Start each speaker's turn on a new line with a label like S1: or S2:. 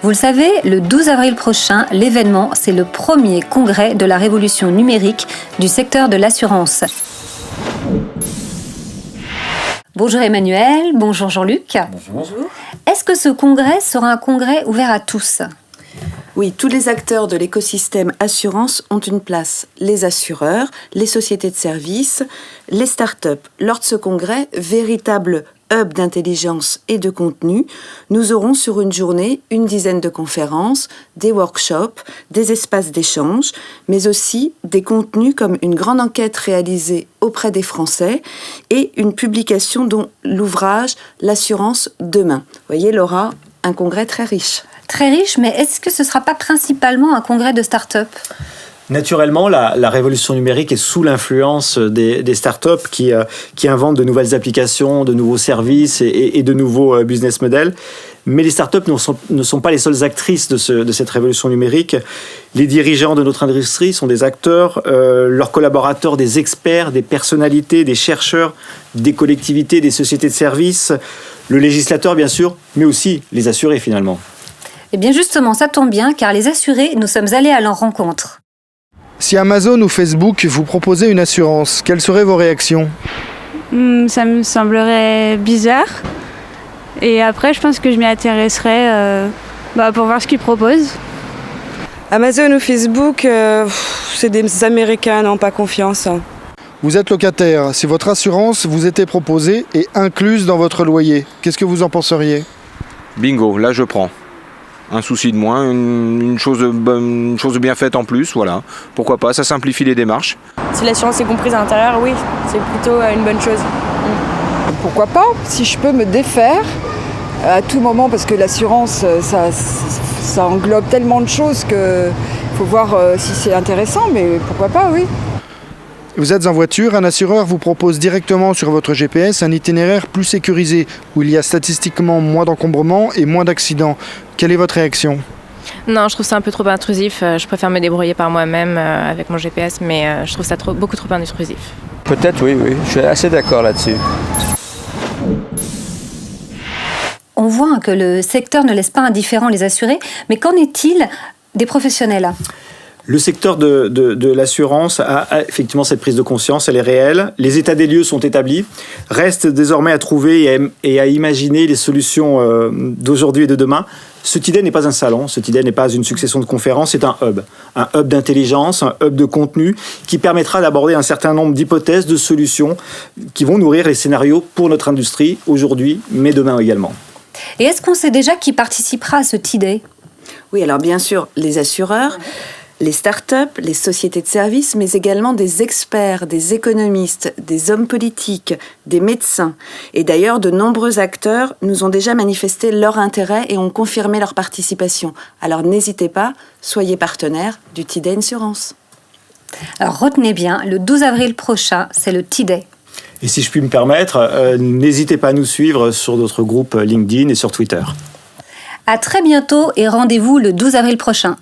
S1: Vous le savez, le 12 avril prochain, l'événement, c'est le premier congrès de la révolution numérique du secteur de l'assurance. Bonjour Emmanuel, bonjour Jean-Luc.
S2: Bonjour.
S1: Est-ce que ce congrès sera un congrès ouvert à tous ?
S2: Oui, tous les acteurs de l'écosystème assurance ont une place. Les assureurs, les sociétés de services, les startups. Lors de ce congrès, véritable hub d'intelligence et de contenu, nous aurons sur une journée une dizaine de conférences, des workshops, des espaces d'échange, mais aussi des contenus comme une grande enquête réalisée auprès des Français et une publication dont l'ouvrage « L'assurance demain ». Vous voyez Laura, un congrès très riche.
S1: Très riche, mais est-ce que ce ne sera pas principalement un congrès de start-up ?
S3: Naturellement, la révolution numérique est sous l'influence des startups qui inventent de nouvelles applications, de nouveaux services et de nouveaux business models. Mais les startups ne sont pas les seules actrices de cette révolution numérique. Les dirigeants de notre industrie sont des acteurs, leurs collaborateurs, des experts, des personnalités, des chercheurs, des collectivités, des sociétés de services, le législateur bien sûr, mais aussi les assurés finalement.
S1: Eh bien justement, ça tombe bien, car les assurés, nous sommes allés à leur rencontre.
S4: Si Amazon ou Facebook vous proposaient une assurance, quelles seraient vos réactions ?
S5: Ça me semblerait bizarre. Et après, je pense que je m'y intéresserais pour voir ce qu'ils proposent.
S6: Amazon ou Facebook, c'est des Américains, non, pas confiance.
S4: Vous êtes locataire. Si votre assurance vous était proposée et incluse dans votre loyer, qu'est-ce que vous en penseriez ?
S7: Bingo, là je prends. Un souci de moins, une chose de bien faite en plus, voilà. Pourquoi pas, ça simplifie les démarches.
S8: Si l'assurance est comprise à l'intérieur, oui, c'est plutôt une bonne chose.
S9: Pourquoi pas, si je peux me défaire à tout moment, parce que l'assurance, ça englobe tellement de choses qu'il faut voir si c'est intéressant, mais pourquoi pas, oui.
S4: Vous êtes en voiture, un assureur vous propose directement sur votre GPS un itinéraire plus sécurisé, où il y a statistiquement moins d'encombrements et moins d'accidents. Quelle est votre réaction ?
S10: Non, je trouve ça un peu trop intrusif. Je préfère me débrouiller par moi-même avec mon GPS, mais je trouve ça beaucoup trop intrusif.
S11: Peut-être, oui, je suis assez d'accord là-dessus.
S1: On voit que le secteur ne laisse pas indifférents les assurés, mais qu'en est-il des professionnels ?
S3: Le secteur de l'assurance a effectivement cette prise de conscience, elle est réelle. Les états des lieux sont établis. Reste désormais à trouver et à imaginer les solutions d'aujourd'hui et de demain. Ce TIDE n'est pas un salon, ce TIDE n'est pas une succession de conférences, c'est un hub d'intelligence, un hub de contenu qui permettra d'aborder un certain nombre d'hypothèses, de solutions qui vont nourrir les scénarios pour notre industrie aujourd'hui, mais demain également.
S1: Et est-ce qu'on sait déjà qui participera à ce TIDE ?
S2: Oui, alors bien sûr, les assureurs, les startups, les sociétés de services, mais également des experts, des économistes, des hommes politiques, des médecins. Et d'ailleurs, de nombreux acteurs nous ont déjà manifesté leur intérêt et ont confirmé leur participation. Alors n'hésitez pas, soyez partenaires du TIDE Insurance.
S1: Alors retenez bien, le 12 avril prochain, c'est le TIDE.
S3: Et si je puis me permettre, n'hésitez pas à nous suivre sur notre groupe LinkedIn et sur Twitter.
S1: À très bientôt et rendez-vous le 12 avril prochain.